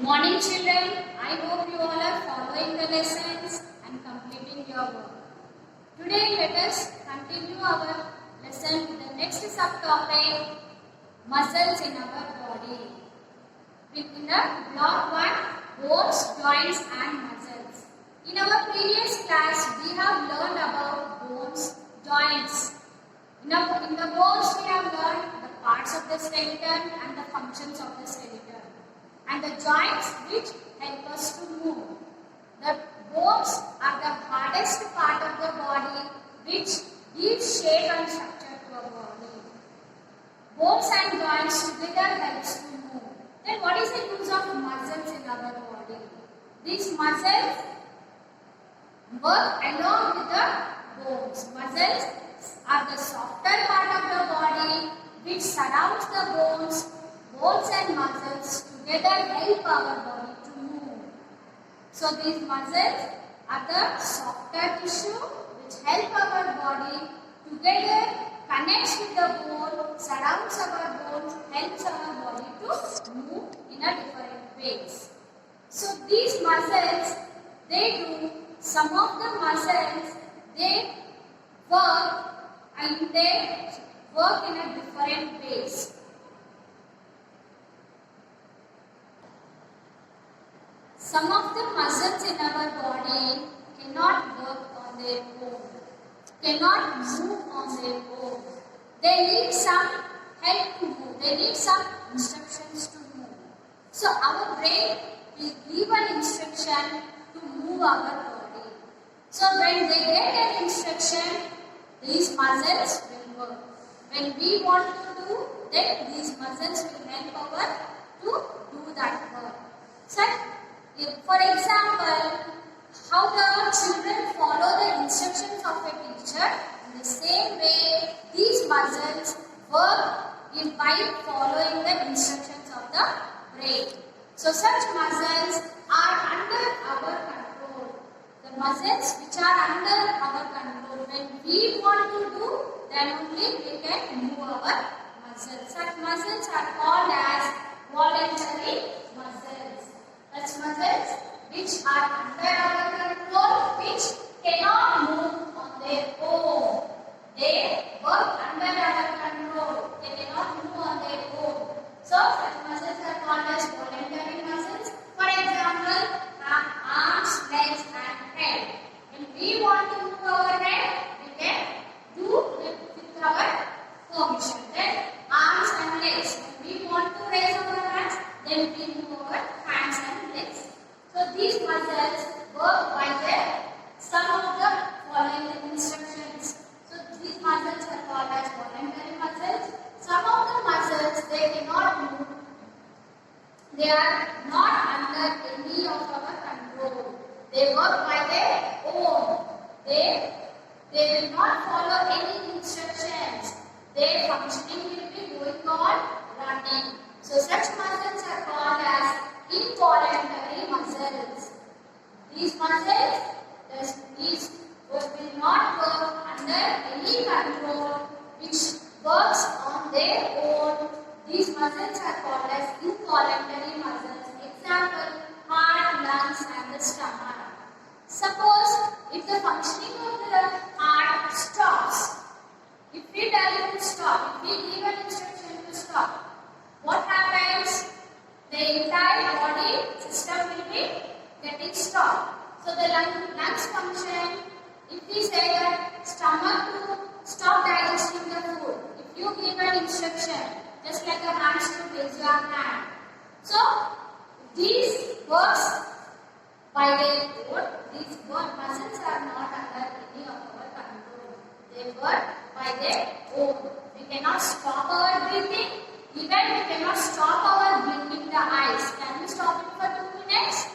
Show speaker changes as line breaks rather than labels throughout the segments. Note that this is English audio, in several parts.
Morning children, I hope you all are following the lessons and completing your work. Today let us continue our lesson with the next subtopic, muscles in our body. In the block 1, bones, joints and muscles. In our previous class we have learned about bones, joints. In the bones we have learned the parts of the skeleton and the functions of the skeleton. And the joints which help us to move. The bones are the hardest part of the body which gives shape and structure to our body. Bones and joints together helps to move. Then what is the use of muscles in our body? These muscles work along with the bones. Muscles are the softer part of the body which surrounds the bones. Bones and muscles together help our body to move. So these muscles are the softer tissue which help our body together, connects with the bone, surrounds our bones, helps our body to move in a different ways. So these muscles, some of the muscles, they work and they work in a different ways. Some of the muscles in our body cannot work on their own, cannot move on their own. They need some help to move, they need some instructions to move. So our brain will give an instruction to move our body. So when they get an instruction, these muscles will work. When we want to do, then these muscles will help us to do that work. So, for example, how the children follow the instructions of a teacher, in the same way these muscles work by following the instructions of the brain. So such muscles are under our control. The muscles which are under our control, when we want to do, then only we can move our muscles. Such muscles are called as voluntary muscles. Such muscles which are under our control, which cannot move on their own. They work under our control. They cannot move on their own. So such muscles are called as voluntary muscles. For example, arms, legs and head. When we want to move our head, we can do it with our permission. Then arms and legs. When we want to raise our hands, then we move our hands and legs. So these muscles work by some of the following instructions. So these muscles are called as voluntary muscles. Some of the muscles, they cannot move. They are not under any of our control. They work by their own. They will not follow any instructions. Their functioning will be going on running. So such muscles are called as involuntary muscles. These muscles will not work under any control which works on their own. These muscles are called as involuntary muscles. Example, heart, lungs and the stomach. Suppose if the functioning of the heart stops, if we tell it to stop, if we give an instruction to stop, what happens? The entire body system will be getting stopped. So the lungs function, if we say that stomach to stop digesting the food, if you give an instruction, just like a hand to raise your hand. So these works by their own, these muscles are not under any of our control. They work by their own. We cannot stop our breathing. Even we cannot stop our blinking the eyes. Can we stop it for 2 minutes?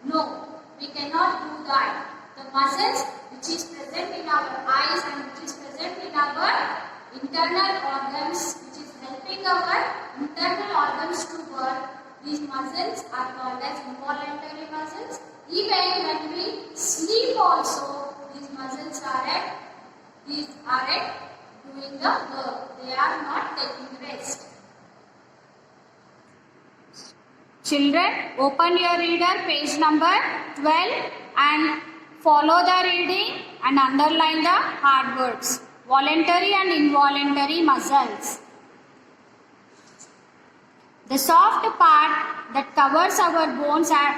No, we cannot do that. The muscles which is present in our eyes and which is present in our internal organs, which is helping our internal organs to work, these muscles are called as involuntary muscles. Even when we sleep also, these muscles are at doing the work. They are not taking rest. Children, open your reader, page number 12, and follow the reading and underline the hard words. Voluntary and involuntary muscles. The soft part that covers our bones are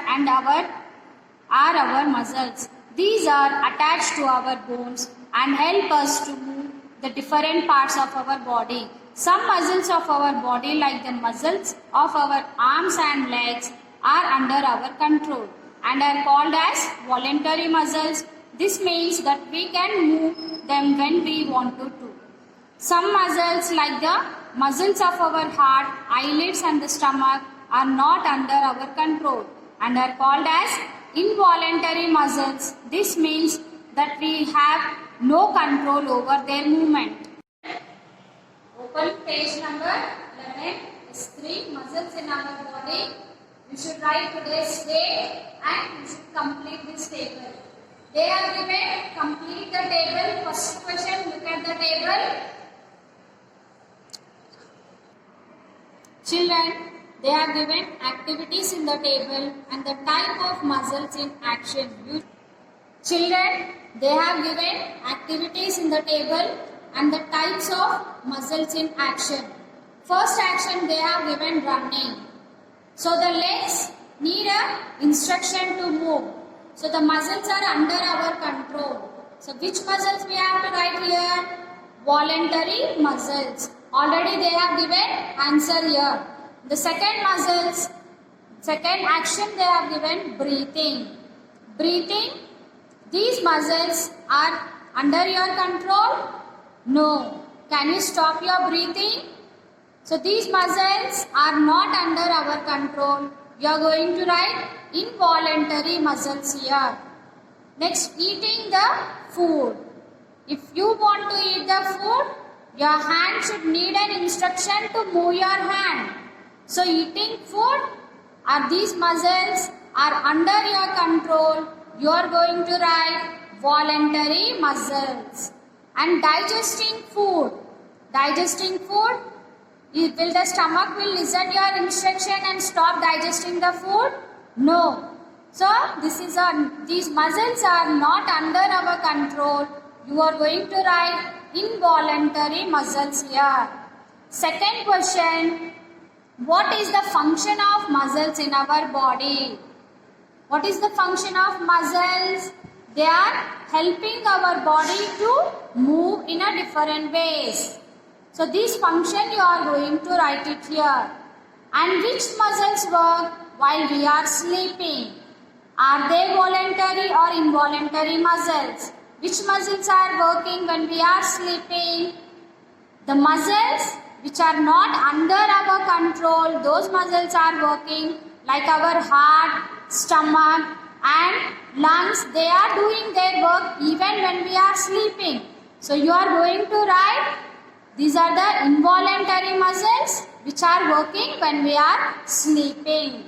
our muscles. These are attached to our bones and help us to move the different parts of our body. Some muscles of our body, like the muscles of our arms and legs, are under our control and are called as voluntary muscles. This means that we can move them when we want to. Some muscles, like the muscles of our heart, eyelids and the stomach, are not under our control and are called as involuntary muscles. This means that we have no control over their movement. Open page number 11. Is 3 muscles in our body. You should write today's date and you should complete this table. They are given. Complete the table. First question, look at the table. Children, they are given activities in the table and the type of muscles in action. Children, they have given activities in the table and the types of muscles in action. First action, they have given running. So the legs need a instruction to move. So the muscles are under our control. So which muscles we have to write here? Voluntary muscles. Already they have given answer here. The second action they have given breathing. Breathing. These muscles are under your control? No. Can you stop your breathing? So these muscles are not under our control. You are going to write involuntary muscles here. Next, eating the food. If you want to eat the food, your hand should need an instruction to move your hand. So eating food, these muscles are under your control. You are going to write voluntary muscles. And digesting food. Digesting food, will the stomach will listen your instruction and stop digesting the food? No. So these muscles are not under our control. You are going to write involuntary muscles here. Second question, what is the function of muscles in our body? What is the function of muscles? They are helping our body to move in a different ways. So this function you are going to write it here. And which muscles work while we are sleeping? Are they voluntary or involuntary muscles? Which muscles are working when we are sleeping? The muscles which are not under our control, those muscles are working, like our heart, stomach and lungs. They are doing their work even when we are sleeping. So you are going to write, these are the involuntary muscles which are working when we are sleeping.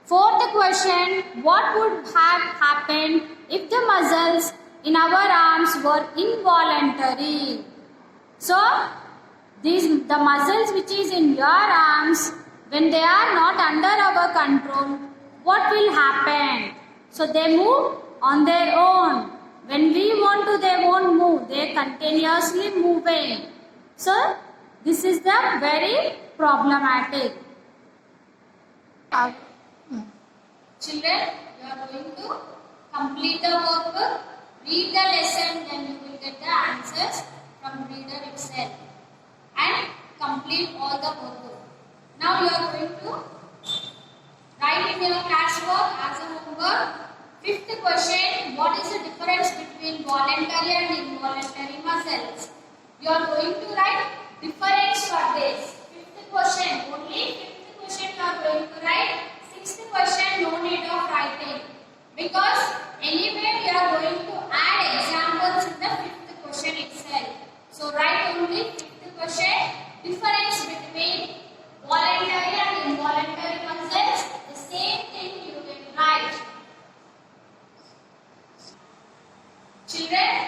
Fourth question, what would have happened if the muscles in our arms were involuntary? So the muscles which is in your arms, when they are not under our control, what will happen? So they move on their own. When we want to, they won't move. They continuously moving. So this is the very problematic. Children, you are going to complete the workbook, read the lesson, then you will get the answers from reader itself and complete all the workbook. Now you are going to write in your classwork as a homework. Fifth question, what is the difference between voluntary and involuntary muscles? You are going to write difference for this. Fifth question, only fifth question you are going to write. Sixth question, no need of writing. Because anyway we are going to add examples in the fifth question itself. So write only fifth question, difference between voluntary and involuntary muscles. The same thing you will write. Children,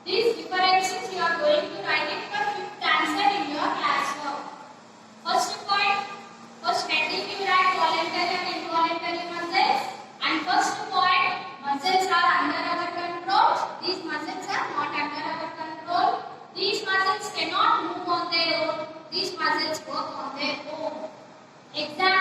these differences you are going to write it for fifth answer in your classwork. First point, first heading you write voluntary and muscles work on their own. Example.